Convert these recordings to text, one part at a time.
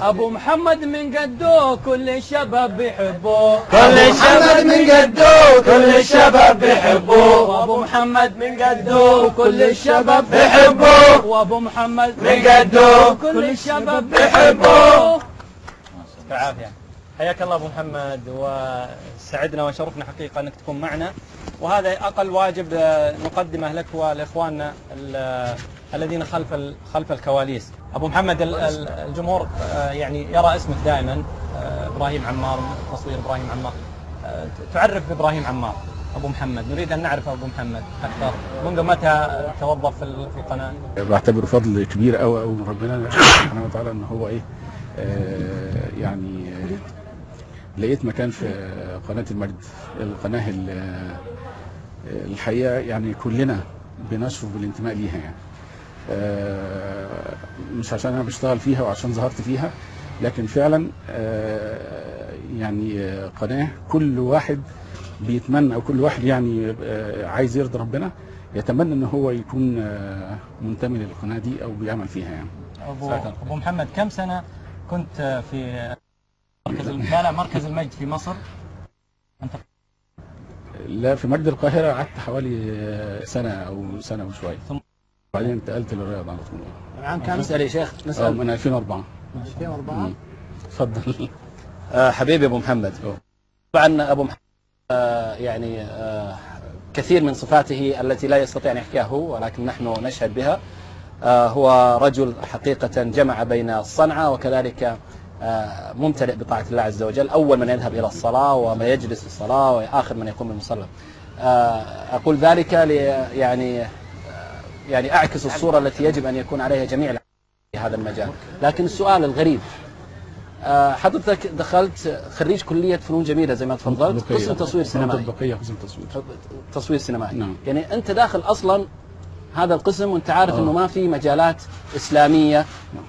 ابو محمد من قدو كل الشباب بيحبوه، كل الشباب من قدو كل الشباب بيحبوه، وابو محمد من قدو كل الشباب بيحبوه، وابو محمد من قدو كل الشباب بيحبوه. العافية. حياك الله ابو محمد، وسعدنا وشرفنا حقيقة انك تكون معنا، وهذا اقل واجب نقدمه لك ولاخواننا الذين خلف الكواليس. ابو محمد، الجمهور يعني يرى اسمك دائما ابراهيم عمار، تصوير ابراهيم عمار. تعرف بابراهيم عمار ابو محمد، نريد ان نعرف ابو محمد اكثر. منذ متى توظف في القناة؟ بعتبره فضل كبير قوي قوي من ربنا سبحانه وتعالى ان هو يعني لقيت مكان في قناة المجد، القناة الحقيقة يعني كلنا بنشعر بالانتماء ليها، يعني مش عشان انا بشتغل فيها وعشان ظهرت فيها، لكن فعلا يعني قناة كل واحد بيتمنى، او كل واحد يعني عايز يرضي ربنا يتمنى ان هو يكون منتمي للقناة دي او بيعمل فيها. يعني ابو محمد، كم سنة كنت في مركز المجد في مصر؟ أنت لا، في مجد القاهرة قعدت حوالي سنة او سنة وشوية، ثم بعدين انتقلت للرياض على طول. العام كام؟ نسأل يا شيخ، نسأل. من 2004. 2004. تفضل. حبيبي ابو محمد، طبعا ابو محمد يعني كثير من صفاته التي لا يستطيع ان يحكيها هو، ولكن نحن نشهد بها. هو رجل حقيقة جمع بين الصنعة وكذلك ممتلئ بطاعة الله عز وجل، أول من يذهب إلى الصلاة وما يجلس في الصلاة وآخر من يقوم بالمصلى. أقول ذلك يعني أعكس الصورة التي يجب أن يكون عليها جميع في هذا المجال. لكن السؤال الغريب، حضرتك دخلت خريج كلية فنون جميلة زي ما تفضلت، قسم تصوير سينمائي. قسم تصوير سينمائي. نعم. يعني أنت داخل أصلا هذا القسم وأنت عارف أنه ما في مجالات إسلامية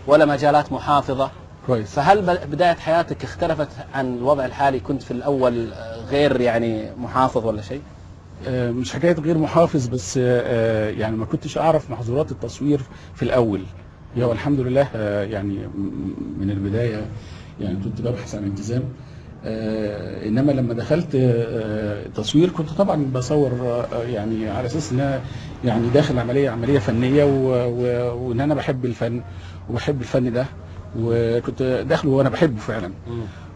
ولا مجالات محافظة. كويس. فهل بداية حياتك اختلفت عن الوضع الحالي؟ كنت في الأول غير يعني محافظ ولا شيء؟ مش حكاية غير محافظ، بس يعني ما كنتش أعرف محظورات التصوير في الأول. هو الحمد لله يعني من البداية يعني كنت ببحث عن التزام، إنما لما دخلت تصوير كنت طبعا بصور يعني على أساس إن أنا يعني داخل عملية فنية، وإن أنا بحب الفن وبحب الفن ده، وكنت داخله وانا بحبه فعلا.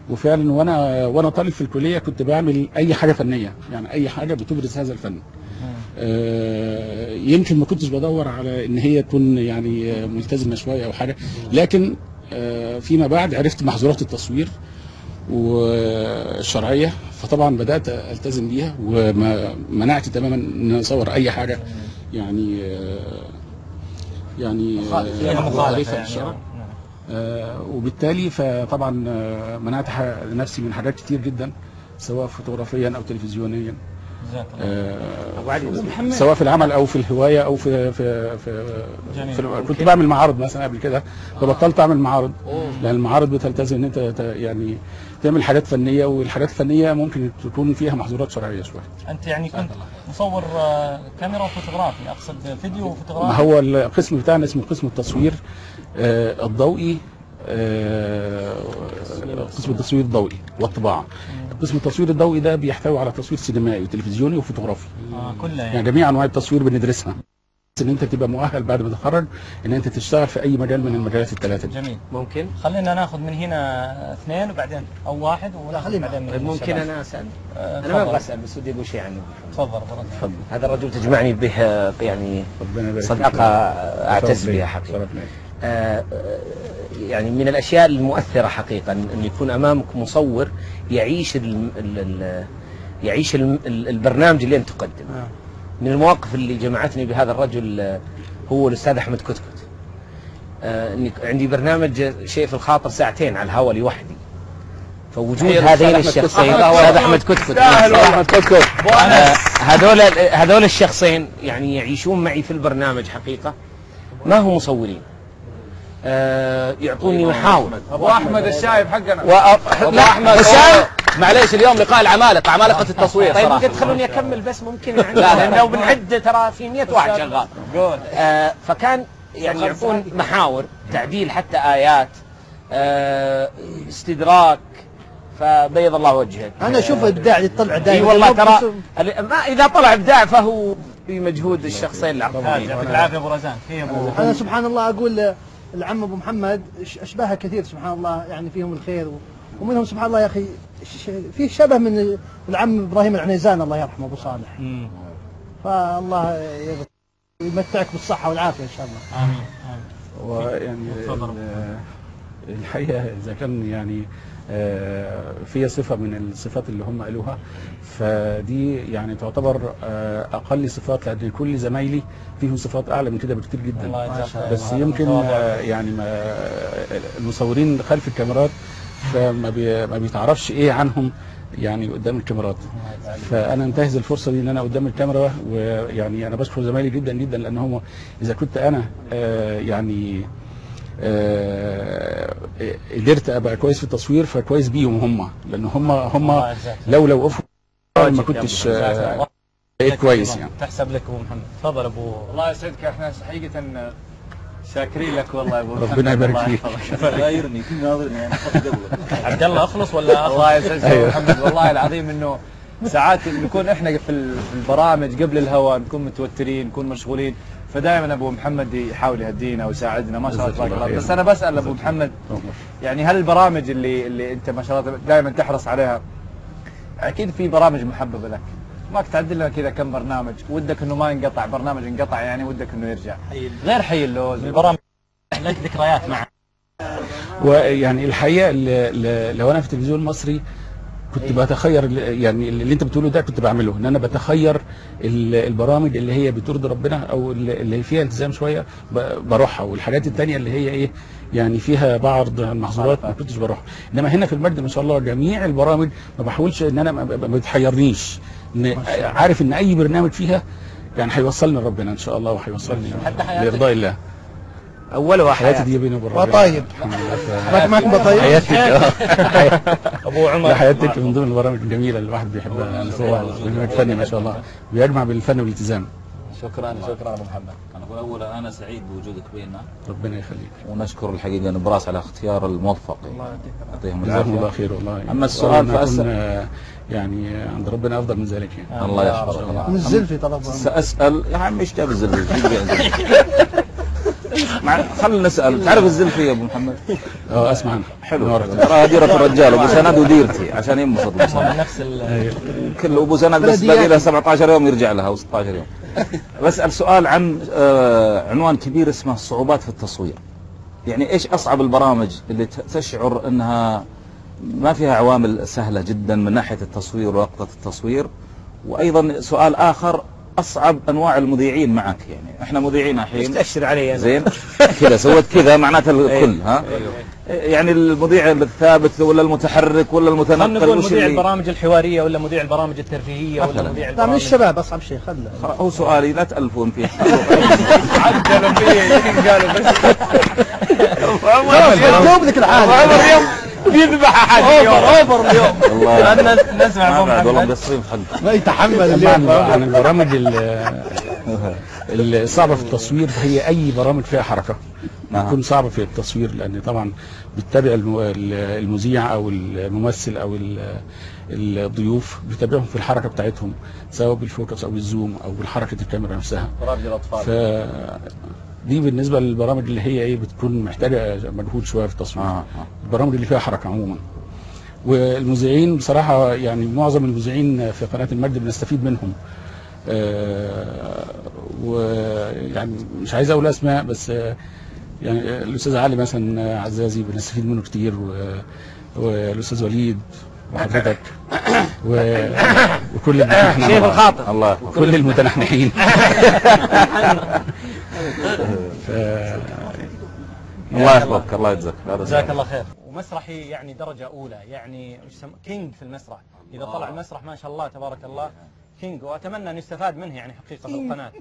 وفعلا وانا طالب في الكليه كنت بعمل اي حاجه فنيه، يعني اي حاجه بتبرز هذا الفن. يمكن ما كنتش بدور على ان هي تكون يعني ملتزمه شويه او حاجه، لكن فيما بعد عرفت محظورات التصوير والشرعيه، فطبعا بدات التزم بيها ومنعت تماما ان اصور اي حاجه يعني مخالفه للشرع. وبالتالي فطبعا منعت نفسي من حاجات كتير جدا، سواء فوتوغرافيا او تلفزيونيا، سواء في العمل او في الهوايه او في كنت بعمل معارض مثلا قبل كده، فبطلت اعمل معارض، لان المعارض بتلتزم ان انت يعني تعمل حاجات فنيه، والحاجات الفنيه ممكن تكون فيها محظورات شرعيه شويه. انت يعني كنت مصور كاميرا وفوتوغرافي، اقصد فيديو وفوتوغرافي. ما هو القسم بتاعنا اسمه قسم التصوير الضوئي، قسم التصوير الضوئي والطباعه. قسم التصوير الضوئي ده بيحتوي على تصوير سينمائي وتلفزيوني وفوتوغرافي، كلها يعني جميع انواع التصوير بندرسها، ان انت تبقى مؤهل بعد ما تتخرج ان انت تشتغل في اي مجال من المجالات الثلاثه دي. جميل. ممكن خلينا ناخذ من هنا اثنين وبعدين او واحد، وناخذ بعدين من ممكن انا اسال؟ انا ما ابغى اسال، بس ودي اقول شيء عنه. تفضل. هذا الرجل تجمعني به يعني صداقه اعتز بها حقيقه. يعني من الاشياء المؤثره حقيقه ان يكون امامك مصور يعيش البرنامج اللي انت تقدمه. من المواقف اللي جمعتني بهذا الرجل هو الاستاذ احمد كتكت. عندي برنامج شيء في الخاطر ساعتين على الهواء لوحدي، فوجود هذين الشخصين، الاستاذ احمد كتكت هذول الشخصين يعني يعيشون معي في البرنامج حقيقه، ما هم مصورين، يعطوني محاور. ابو احمد الشايب حقنا. ابو احمد معليش، اليوم لقاء العمالقه، عمالقه التصوير. طيب ممكن تخلوني اكمل بس؟ ممكن يعني لا، لو بنعد ترى في 100 واحد شغال. فكان يعني يعطون محاور تعديل حتى ايات، استدراك، فبيض الله وجهك. انا اشوف ابداع اللي طلع دائما. اي والله ترى ما اذا طلع ابداع فهو بمجهود الشخصين العظيمين. يعطيك العافيه ابو رزان. في ابو انا سبحان الله اقول العم ابو محمد اشباهه كثير سبحان الله، يعني فيهم الخير ومنهم سبحان الله يا اخي في شبه من العم ابراهيم العنيزان الله يرحمه ابو صالح. فالله يمتعك بالصحه والعافيه ان شاء الله. امين امين. ويعني الحقيقه اذا كان يعني فيها صفه من الصفات اللي هم قالوها، فدي يعني تعتبر اقل صفات، لان كل زمايلي فيهم صفات اعلى من كده بكتير جدا. بس يمكن يعني المصورين خلف الكاميرات فما بيتعرفش ايه عنهم يعني قدام الكاميرات. فانا انتهز الفرصه دي ان انا قدام الكاميرا، ويعني انا بشكر زمايلي جدا جدا، لان هم اذا كنت انا يعني قدرت ابقى كويس في التصوير فكويس بيهم هم، لان هم لو وقفوا ما كنتش بقيت كويس يعني. تحسب لك ابو محمد. تفضل ابو. الله يسعدك، احنا حقيقه شاكرين لك والله يا ابو محمد. ربنا يبارك فيك. غايرني كل ناظرني انا قبلك. عبد الله اخلص ولا الله يسعدك يا ابو محمد، والله العظيم انه ساعات نكون احنا في البرامج قبل الهواء نكون متوترين نكون مشغولين، فدائما ابو محمد يحاول يهدينا ويساعدنا ما شاء الله تبارك الله. بس انا بسال ابو محمد، يعني هل البرامج اللي انت ما شاء الله دائما تحرص عليها، اكيد في برامج محببه لك، ماك تعدل لنا كذا كم برنامج ودك انه ما ينقطع، برنامج انقطع يعني ودك انه يرجع غير حي اللوز البرامج لك ذكريات معه؟ ويعني الحقيقه لو انا في التلفزيون المصري كنت بتخير، يعني اللي انت بتقوله ده كنت بعمله، ان انا بتخير البرامج اللي هي بترضي ربنا او اللي فيها التزام شويه بروحها، والحاجات الثانيه اللي هي ايه يعني فيها بعض المحظورات ما كنتش بروحها. انما هنا في المجد ما شاء الله جميع البرامج ما بحاولش ان انا ما بتحيرنيش، عارف ان اي برنامج فيها يعني هيوصلني لربنا ان شاء الله، وهيوصلني لارضاء الله. اول حياتي دي بيني وبين ربنا. طيب معك بطيب حياتك ابو عمر. حياتك من ضمن البرامج الجميله اللي الواحد بيحبها، يعني برنامج فني ما شاء الله بيجمع بين الفن والالتزام. شكرا ابو محمد. انا اقول اولا انا سعيد بوجودك بيننا، ربنا يخليك، ونشكر الحقيقه نبراس على اختيار الموفق. يعطيهم العافيه. جزاهم الله خير والله. اما السؤال فاسال يعني عند ربنا افضل من ذلك يعني. الله يحفظك. من الزلفي طلب. ساسال يا عم ايش جاب الزلفي؟ خلينا نسال. تعرف الزلفي يا ابو محمد؟ اسمع عنها. حلو. ترى ديره الرجال ابو سند وديرتي عشان ينبسط نفس كل ابو سند بس باقي له 17 يوم يرجع لها او 16 يوم. بسال سؤال عن عنوان كبير اسمه الصعوبات في التصوير. يعني ايش اصعب البرامج اللي تشعر انها ما فيها عوامل سهله جدا من ناحيه التصوير ووقت التصوير؟ وايضا سؤال اخر، اصعب انواع المذيعين معك، يعني احنا مذيعين الحين تأشر علي زين كذا سويت كذا معناته الكل ها يعني المذيع الثابت ولا المتحرك ولا المتنقل؟ نقول مذيع البرامج الحواريه ولا مذيع البرامج الترفيهيه ولا مذيع من البرامج الشباب اصعب شيء خله. هو سؤالي لا تألفون فيه. عدلوا فيه قالوا بس جاوب لك الحال بيذبح احد اوفر اليوم. والله نسمع ابو والله محمد. مقصرين في حقك. ما يتحمل اليوم. عن البرامج الصعبه في التصوير هي اي برامج فيها حركه بتكون صعبه في التصوير، لان طبعا بتتابع المذيع او الممثل او الضيوف بتتابعهم في الحركه بتاعتهم، سواء بالفوكس او بالزوم او بالحركه الكاميرا نفسها. برامج الاطفال دي بالنسبه للبرامج اللي هي ايه بتكون محتاجه مجهود شويه في التصوير. البرامج اللي فيها حركه عموما. والمذيعين بصراحه يعني معظم المذيعين في قناه المجد بنستفيد منهم. ويعني مش عايز اقول اسماء، بس يعني الاستاذ علي مثلا عزازي بنستفيد منه كتير، والاستاذ وليد وحضرتك وكل المتنحنحين. شيخ الخاطر الله كل المتنحنحين. الله يحفظك. الله يجزاك. جزاك الله خير. ومسرحي يعني درجه اولى، يعني كينج في المسرح. اذا طلع المسرح ما شاء الله تبارك الله كينج، واتمنى ان يستفاد منه يعني حقيقه في القناه.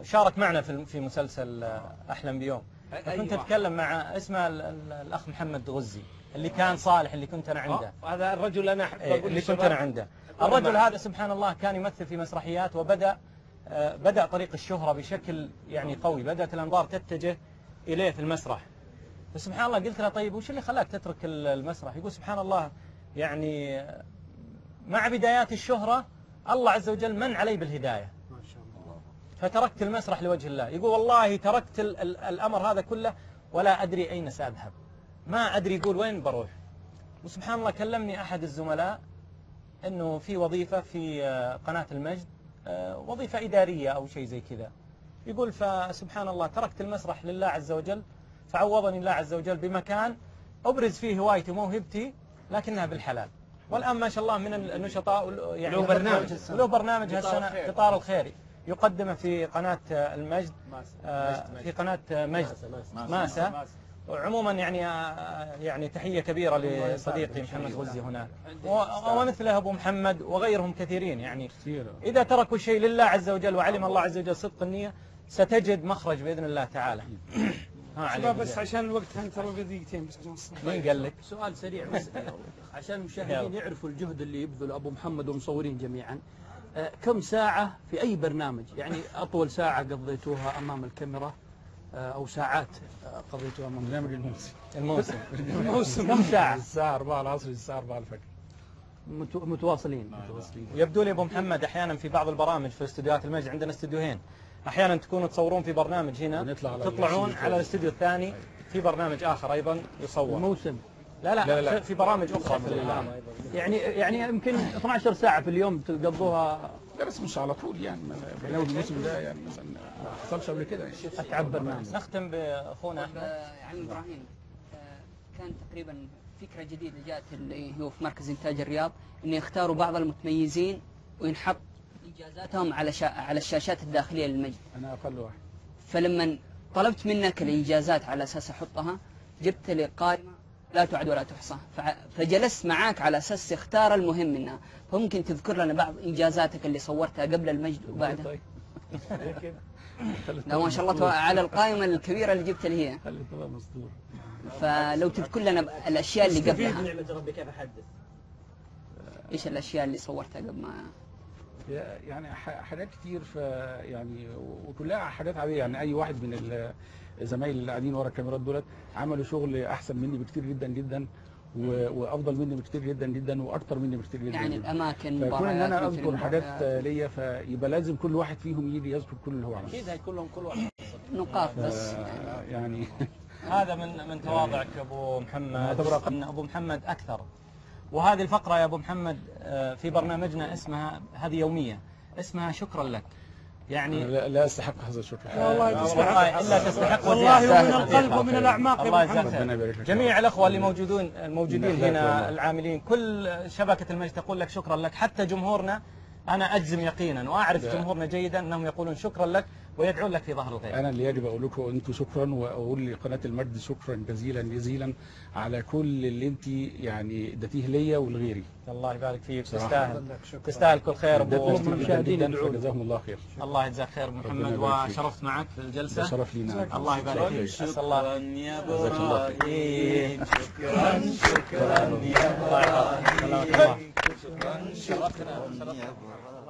شارك معنا في مسلسل احلم بيوم. كنت اتكلم مع اسمه الاخ محمد غزي اللي كان صالح اللي كنت انا عنده. هذا الرجل انا اللي كنت انا عنده. الرجل هذا سبحان الله كان يمثل في مسرحيات، وبدأ طريق الشهرة بشكل يعني قوي، بدأت الأنظار تتجه إليه في المسرح. فسبحان الله قلت له طيب وش اللي خلاك تترك المسرح؟ يقول سبحان الله يعني مع بدايات الشهرة الله عز وجل من علي بالهداية، ما شاء الله. فتركت المسرح لوجه الله. يقول والله تركت الأمر هذا كله ولا أدري أين سأذهب، ما أدري يقول وين بروح. وسبحان الله كلمني أحد الزملاء أنه في وظيفة في قناة المجد، وظيفة إدارية أو شيء زي كذا. يقول فسبحان الله تركت المسرح لله عز وجل، فعوضني الله عز وجل بمكان أبرز فيه هوايتي وموهبتي لكنها بالحلال. والآن ما شاء الله من النشطاء يعني له برنامج هالسنة قطار الخير يقدمه في قناة المجد، في قناة مجد ماسة. وعموما يعني تحية كبيرة لصديقي محمد غزي هنا ومثله أبو محمد وغيرهم كثيرين. يعني إذا تركوا شيء لله عز وجل وعلم الله عز وجل صدق النية ستجد مخرج بإذن الله تعالى. شباب بس عشان الوقت ترى بدقيقتين بس عشان مين قال لك؟ سؤال سريع بس عشان المشاهدين يعرفوا الجهد اللي يبذل أبو محمد والمصورين جميعا. كم ساعة في أي برنامج؟ يعني أطول ساعة قضيتوها أمام الكاميرا أو ساعات قضيتوها أمام برنامج الموسم كم ساعة؟ الساعة 4 العصر للساعة 4 الفجر متواصلين. يبدو لي أبو محمد أحيانا في بعض البرامج في استديوهات المجد، عندنا استديوهين، أحيانا تكونوا تصورون في برنامج هنا تطلعون على الاستديو الثاني في برنامج آخر أيضا يصور موسم. لا في برامج أخرى في يعني يمكن 12 ساعة في اليوم تقضوها. لا بس مش على طول يعني برنامج الموسم ده يعني مثلا ما حصلش قبل كده يعني. أتعب برنامج. نختم بأخونا أحمد. عم إبراهيم، كان تقريبا فكرة جديدة جاءت اللي هو في مركز إنتاج الرياض إنه يختاروا بعض المتميزين وينحط إنجازاتهم على الشاشات الداخلية للمجد. أنا أقل واحد. فلما طلبت منك الإنجازات على أساس أحطها جبت لي قائمة لا تعد ولا تحصى، فجلست معاك على أساس تختار المهم منها. فممكن تذكر لنا بعض إنجازاتك اللي صورتها قبل المجد وبعدها؟ لا ما شاء الله على القائمة الكبيرة اللي جبت لي هي. فلو تذكر لنا الأشياء اللي قبلها. نعمة ربي كيف أحدث؟ إيش الأشياء اللي صورتها قبل ما؟ يعني حاجات كتير يعني وكلها حاجات عادية. يعني أي واحد من الزمايل اللي قاعدين ورا الكاميرات دولت عملوا شغل أحسن مني بكتير جدا جدا وأفضل مني بكتير جدا جدا وأكتر مني بكتير جدا. يعني الأماكن فكون إن أنا أذكر حاجات ليا فيبقى لازم كل واحد فيهم يجي يذكر كل اللي هو عمله. أكيد هيكون لهم كل واحد نقاط بس يعني هذا من تواضعك أبو محمد. أبو محمد أكثر. وهذه الفقرة يا أبو محمد في برنامجنا اسمها هذه يومية، اسمها شكرا لك. يعني لا استحق هذا الشكر والله تستحق إلا تستحق والله ومن القلب ومن الأعماق. الله يجزاك خير. جميع الأخوة اللي الموجودين هنا العاملين كل شبكة المجد تقول لك شكرا لك. حتى جمهورنا أنا أجزم يقينا وأعرف جمهورنا جيدا أنهم يقولون شكرا لك ويدعون لك في ظهر الغيب. أنا اللي يجب أقول لكم أنتم شكرا، وأقول لقناة المجد شكرا جزيلا جزيلا على كل اللي أنت يعني اديتيه ليا ولغيري. الله يبارك فيك. تستاهل كل خير أبو المشاهدين. جزاهم الله خير. الله يجزاك خير محمد وشرفت معك في الجلسة. شرف لينا. الله يبارك فيك. أسأل الله يا إبراهيم شكرا يا إبراهيم. شكرا يا إبراهيم.